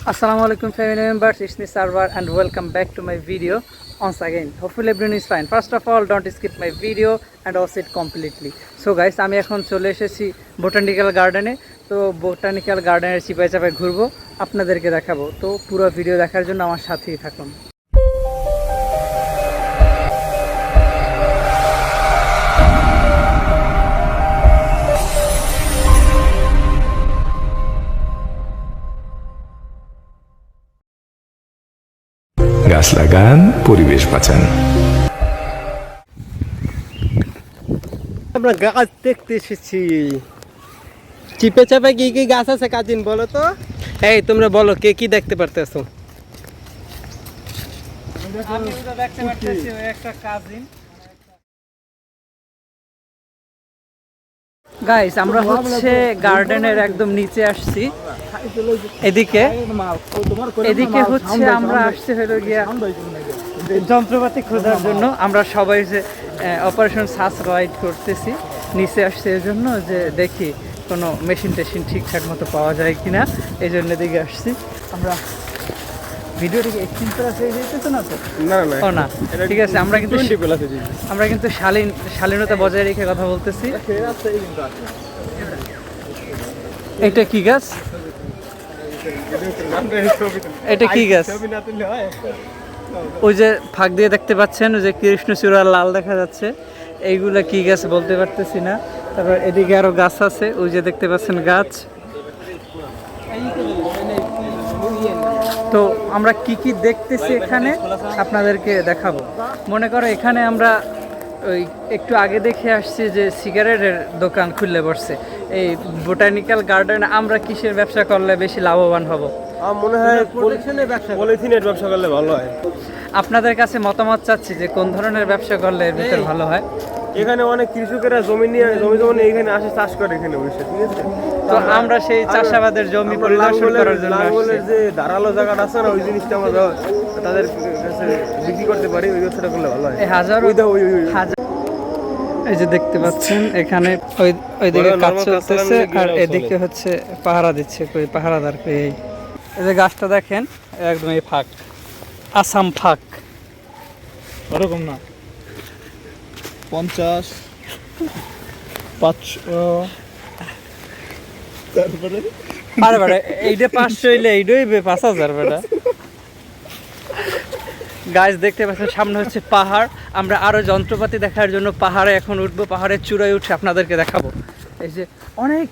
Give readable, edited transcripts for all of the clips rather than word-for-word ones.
Assalamualaikum family members, it's me Sarwar and welcome back to my video once again. Hopefully everyone is fine. First of all, don't skip my video and watch it completely. So guys, আমি এখন চলে এসেছি botanical গার্ডেনে। তো botanical গার্ডেনের চিপায় চাপায় ঘুরবো, আপনাদেরকে দেখাবো। তো পুরো ভিডিও দেখার জন্য আমার সাথেই থাকুন। গাছ লাগান, পরিবেশ বাঁচান। আমরা গাছ দেখতে এসেছি। চিপে চাপে কি কি গাছ আছে কাজিন বলো তো? এই তোমরা বলো কে কি দেখতে পারতেছো? আমি তো দেখতে পাচ্ছি একটা কাজিন। গাইস, আমরা হচ্ছে গার্ডেনের একদম নিচে আসছি। এদিকে হচ্ছে আমরা আসছে হলো গিয়া যন্ত্রপাতি খোঁজার জন্য। আমরা সবাই যে অপারেশন সাস রাইড করতেছি, নিচে আসছে এই জন্য যে দেখি কোনো মেশিন টেশিন ঠিকঠাক মতো পাওয়া যায় কিনা, এই জন্য এদিকে আসছি। আমরা ভিডিওটিকে এক্সটেন্ড করা হয়ে যেতেছে না তো? না, ঠিক আছে। আমরা কিন্তু শালীনতা বজায় রেখে কথা বলতেছি। এটা কি গাছ? এটা কি গাছ? ওই যে ফাঁক দিয়ে দেখতে পাচ্ছেন, ওই যে কৃষ্ণচূড়া লাল দেখা যাচ্ছে, এইগুলা কি গাছ বলতে পারতেছি না। তারপর এদিকে আরো গাছ আছে, ওই যে দেখতে পাচ্ছেন গাছ। তো আমরা কি কি দেখতেছি এখানে আপনাদেরকে দেখাবো। মনে করো এখানে আমরা ওই একটু আগে দেখে আসছি যে সিগারেটের দোকান খুললে বসছে। এই বোটানিক্যাল গার্ডেনে আমরা কিসের ব্যবসা করলে বেশি লাভবান হব? মনে হয় পলিথিনের ব্যবসা করলে ভালো হয়। আপনাদের কাছে মতামত চাচ্ছি যে কোন ধরনের ব্যবসা করলে এর ভিতর ভালো হয়। এখানে অনেক কৃষকেরা জমি এখানে আসে চাষ করে এখানে বসে, ঠিক আছে? তো আমরা সেই চাষাবাদের জমি পরিদর্শন করার জন্য লাঙ্গলের যে ধারালো জায়গাটা আছে না, ওই জিনিসটা আমরা তাদের কাছে বিক্রি করতে পারি। ওই ব্যবসাটা করলে ভালো হয়। এই যে দেখতে পাচ্ছেন এখানে ওইদিকে কাজ চলতেছে আর এদিকে হচ্ছে পাহারা দিচ্ছে কই পাহারাদার কই। এই যে গাছটা দেখেন একদম এই ফাঁক, আসাম ফাঁক ওরকম না 50 500 তারপরে আরে বেটা এইটা 500 হইলে এইটাই 5000 বেটা। গাছ দেখতে পাচ্ছেন সামনে হচ্ছে পাহাড়। আমরা আরো যন্ত্রপাতি দেখার জন্য পাহাড়ে এখন উঠবো, পাহাড়ের চূড়ায় উঠে আপনাদেরকে দেখাবো। এই যে অনেক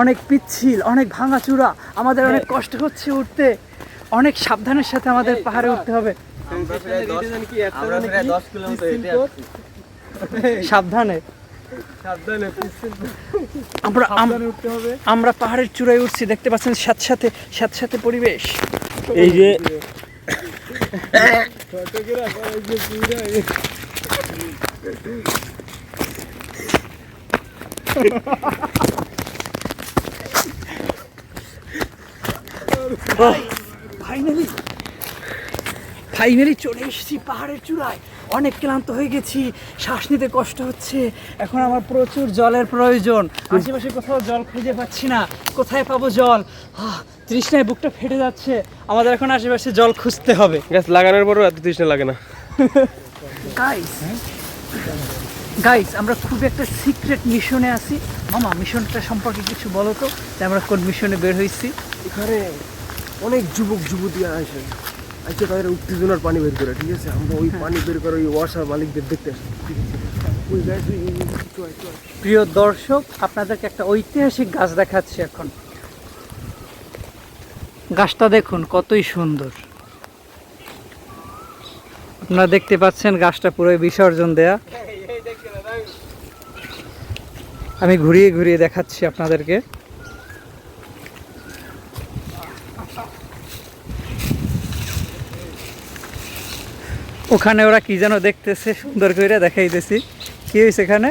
অনেক পিচ্ছিল, অনেক ভাঙা চূড়া, আমাদের অনেক কষ্ট হচ্ছে উঠতে, অনেক সাবধানের সাথে আমাদের পাহাড়ে উঠতে হবে। সাবধানে আমরা পাহাড়ের চূড়ায় উঠছি, দেখতে পাচ্ছেন সাথে সাথে পরিবেশ। এই যে ফাইনালি চলে এসেছি পাহাড়ের চূড়ায়। অনেক ক্লান্ত হয়ে গেছি, শ্বাস নিতে কষ্ট হচ্ছে। এখন আমার প্রচুর জলের প্রয়োজন। আশেপাশে কোথাও জল খুঁজে পাচ্ছি না, কোথায় পাবো জল? তৃষ্ণায় বুকটা ফেটে যাচ্ছে। আমাদের এখন আশেপাশে জল খুঁজতে হবে। গাছ লাগানোর পরও এত তৃষ্ণা লাগে না। গাইস, আমরা খুব একটা সিক্রেট মিশনে আছি। মামা, মিশনটা সম্পর্কে কিছু বলো তো, যে আমরা কোন মিশনে বের হয়েছি? এখানে অনেক যুবক যুবতীরা আসে, তাদের উত্তেজনার পানি বের করে, ঠিক আছে? আমরা ওই পানি বের করে ওই ওয়াসা মালিকদের দেখতে আসি। প্রিয় দর্শক, আপনাদেরকে একটা ঐতিহাসিক গাছ দেখাচ্ছি এখন। গাছটা দেখুন কতই সুন্দর। আপনারা দেখতে পাচ্ছেন গাছটা পুরো বিসর্জন দেয়া। আমি ঘুরিয়ে ঘুরিয়ে দেখাচ্ছি আপনাদেরকে। ওখানে ওরা কি যেন দেখতেছে, সুন্দর করে দেখাইতেছি। কি হয়েছে এখানে?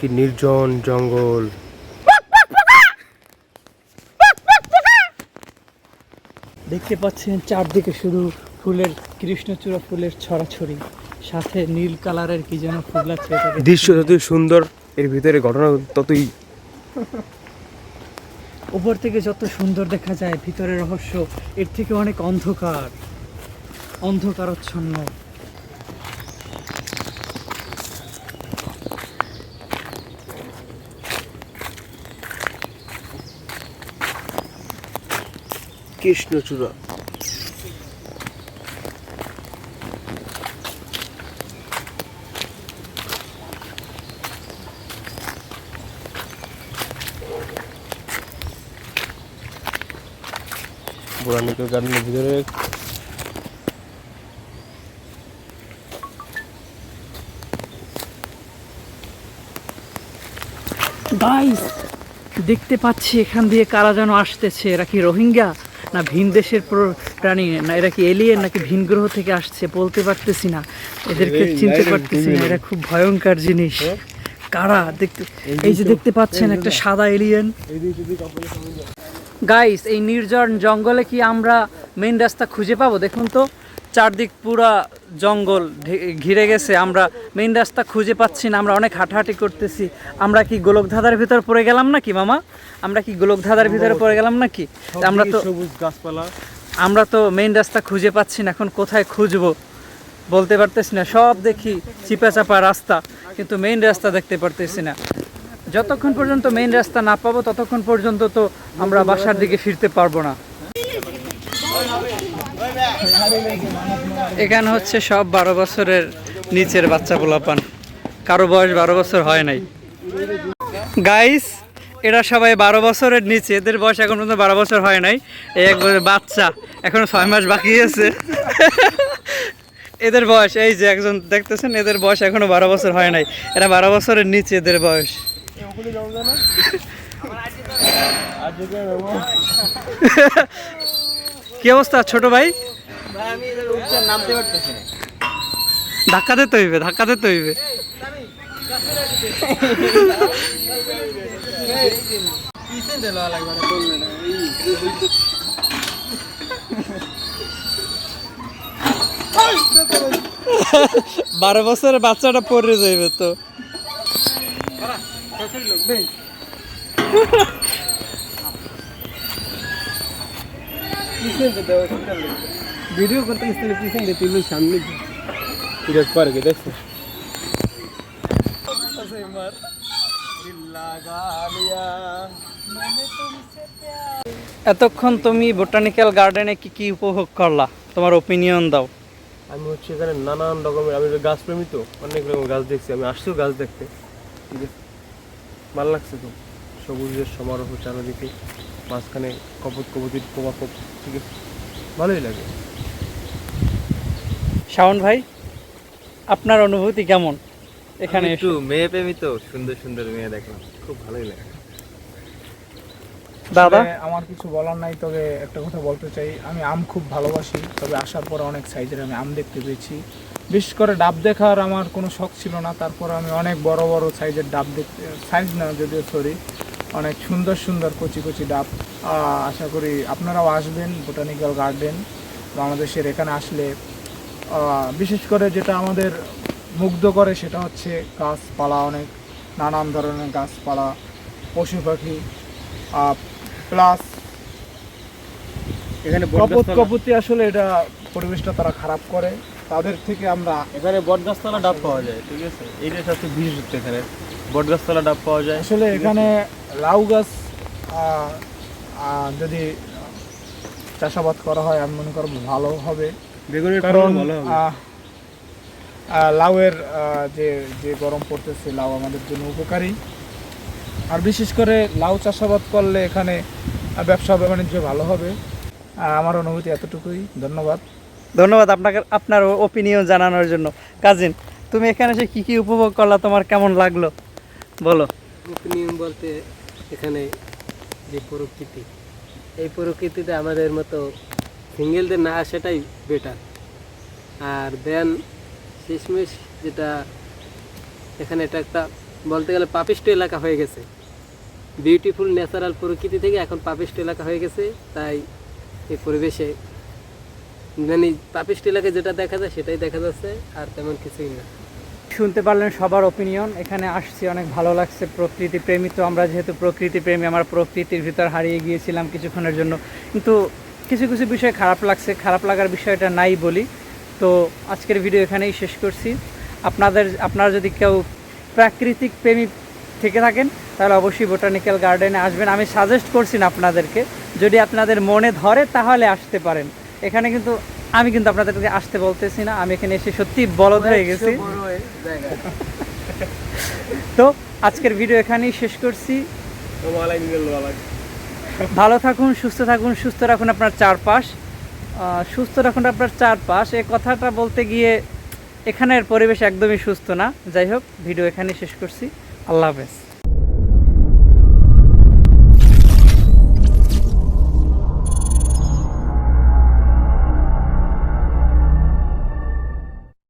কি নির্জন জঙ্গল। দেখতে পাচ্ছেন চারদিকে শুধু ফুলের কৃষ্ণচূড়া ফুলের ছড়াছড়ি, সাথে নীল কালারের কি যেন ফুল আছে এটাকে দৃশ্য যতই সুন্দর, এর ভিতরে ঘটনা ততই। উপর থেকে যত সুন্দর দেখা যায়, ভিতরে রহস্য এর থেকে অনেক অন্ধকার, অন্ধকারচ্ছন্ন। কৃষ্ণচূড়া। বোটানিক্যাল গার্ডেনের ভিতরে গাইস, দেখতে পাচ্ছি এখান দিয়ে কারা যেন আসতেছে। এরা কি রোহিঙ্গা না ভিন দেশের প্রাণী, না এরা কি এলিয়েন নাকি ভিন গ্রহ থেকে আসছে বলতে পারতেছি না, এদেরকে চিনতে পারতেছি না। এরা খুব ভয়ঙ্কর জিনিস। কারা দেখতে, এই যে দেখতে পাচ্ছেন একটা সাদা এলিয়েন। গাইস, এই নির্জন জঙ্গলে কি আমরা মেইন রাস্তা খুঁজে পাবো? দেখুন তো, চারদিক পুরা জঙ্গল ঘিরে গেছে, আমরা মেইন রাস্তা খুঁজে পাচ্ছি না। আমরা অনেক হাঁটাহাঁটি করতেছি। আমরা কি গোলকধাঁধার ভিতর পড়ে গেলাম নাকি মামা? আমরা কি গোলকধাঁধার ভিতরে পড়ে গেলাম নাকি? সবুজ গাছপালা, আমরা তো মেইন রাস্তা খুঁজে পাচ্ছি না। এখন কোথায় খুঁজবো বলতে পারতেছি না। সব দেখি চিপা চাপা রাস্তা, কিন্তু মেইন রাস্তা দেখতে পারতেছি না। যতক্ষণ পর্যন্ত মেইন রাস্তা না পাবো ততক্ষণ পর্যন্ত তো আমরা বাসার দিকে ফিরতে পারবো না। এখানে হচ্ছে সব 12 বছরের নিচের বাচ্চা পোলাপান, কারো বয়স 12 বছর হয় নাই। গাইস, এরা সবাই 12 বছরের নিচে, এদের বয়স এখন পর্যন্ত 12 বছর হয় নাই। এই এক বাচ্চা, এখনো 6 মাস বাকি আছে। এদের বয়স, এই যে একজন দেখতেছেন, এদের বয়স এখনো 12 বছর হয় নাই। এরা 12 বছরের নিচে এদের বয়স। কি অবস্থা ছোট ভাই? ধাক্কা দিতে হইবে, ধাক্কা দিতে হইবে। বারো বছরের বাচ্চাটা পড়ে যাইবে তো। ভিডিও করতে গেছিলে পিছন দিয়ে তুই সামনে পিরিয়ড পরে গিয়ে দেখছো। এতক্ষণ তুমি বোটানিক্যাল গার্ডেনে কি কি উপভোগ করলা, তোমার ওপিনিয়ন দাও। আমি হচ্ছে এখানে নানান রকমের, আমি গাছ প্রেমী তো, অনেক রকমের গাছ দেখছি। আমি আসছিও গাছ দেখতে, ঠিক আছে, ভালো লাগছে তো। সবুজের সমারোহ চারিদিকে, মাঝখানে কপতির প্রভাব, ঠিক আছে, ভালোই লাগে। শাওন ভাই, আপনার অনুভূতি কেমন এখানে? একটু মেয়ে প্রেমী তো, সুন্দর সুন্দর মেয়ে দেখলাম, খুব ভালোই লাগে। দাদা, আমার কিছু বলার নাই, তবে একটা কথা বলতে চাই। আমি আম খুব ভালোবাসি, তবে আসার পরে অনেক সাইজের আমি আম দেখতে পেয়েছি। বিশেষ করে ডাব দেখার আমার কোনো শখ ছিল না, তারপর আমি অনেক বড় বড় সাইজের ডাব দেখতে, সাইজ না যদিও সরি, অনেক সুন্দর সুন্দর কচি কচি ডাব। আশা করি আপনারাও আসবেন বোটানিক্যাল গার্ডেন বাংলাদেশের। এখানে আসলে বিশেষ করে যেটা আমাদের মুগ্ধ করে সেটা হচ্ছে গাছপালা, অনেক নানান ধরনের গাছপালা, পশু পাখি, প্লাস এখানে কপতি। আসলে এটা পরিবেশটা তারা খারাপ করে, তাদের থেকে আমরা এখানে বটগাছতলা ডাব পাওয়া যায়, ঠিক আছে, এইটা সবচেয়ে বিশেষত্ব। এখানে বটগাছতলা ডাব পাওয়া যায়। আসলে এখানে লাউ গাছ যদি চাষাবাদ করা হয় আমি মনে করব ভালো হবে, বেগুনের কারণ ভালো হবে। লাউয়ের যে যে গরম পড়তেছে, লাউ আমাদের জন্য উপকারী। আর বিশেষ করে লাউ চাষাবাদ করলে এখানে ব্যবসা বাণিজ্য ভালো হবে। আমার অনুভূতি এতটুকুই। ধন্যবাদ। ধন্যবাদ আপনাকে আপনার ওপিনিয়ন জানানোর জন্য। কাজিন, তুমি এখানে এসে কি কি উপভোগ করলা, তোমার কেমন লাগলো বলো। ওপিনিয়ন বলতে, এখানে যে প্রকৃতি, এই প্রকৃতিতে আমাদের মতো সিঙ্গেলদের না আসাটাই বেটার। আর দেন শেষমেশ যেটা, এখানে এটা একটা বলতে গেলে পাপিষ্ট এলাকা হয়ে গেছে। বিউটিফুল ন্যাচারাল প্রকৃতি থেকে এখন পাপিষ্ট এলাকা হয়ে গেছে, তাই এই পরিবেশে মানে পাপিষ্টি এলাকায় যেটা দেখা যায় সেটাই দেখা যাচ্ছে, আর তেমন কিছুই না। শুনতে পারলেন সবার ওপিনিয়ন। এখানে আসছি, অনেক ভালো লাগছে। প্রকৃতি প্রেমী তো আমরা, যেহেতু প্রকৃতি প্রেমী, আমরা প্রকৃতির ভিতর হারিয়ে গিয়েছিলাম কিছুক্ষণের জন্য, কিন্তু কিছু কিছু বিষয় খারাপ লাগছে। খারাপ লাগার বিষয়টা নাই বলি। তো আজকের ভিডিও এখানেই শেষ করছি। আপনারা যদি কেউ প্রাকৃতিক প্রেমী থেকে থাকেন তাহলে অবশ্যই বোটানিক্যাল গার্ডেনে আসবেন। আমি সাজেস্ট করছি না আপনাদেরকে, যদি আপনাদের মনে ধরে তাহলে আসতে পারেন। এখানে কিন্তু আমি কিন্তু আপনাদেরকে আসতে বলতেছি না, আমি এখানে এসে সত্যি বলদ হয়ে গেছি। তো আজকের ভিডিও এখানেই শেষ করছি। ভালো থাকুন, সুস্থ থাকুন, সুস্থ রাখুন আপনার চারপাশ, সুস্থ রাখুন আপনার চারপাশ। এই কথাটা বলতে গিয়ে এখানের পরিবেশ একদমই সুস্থ না। যাই হোক, ভিডিও এখানেই শেষ করছি। আল্লাহ হাফেজ।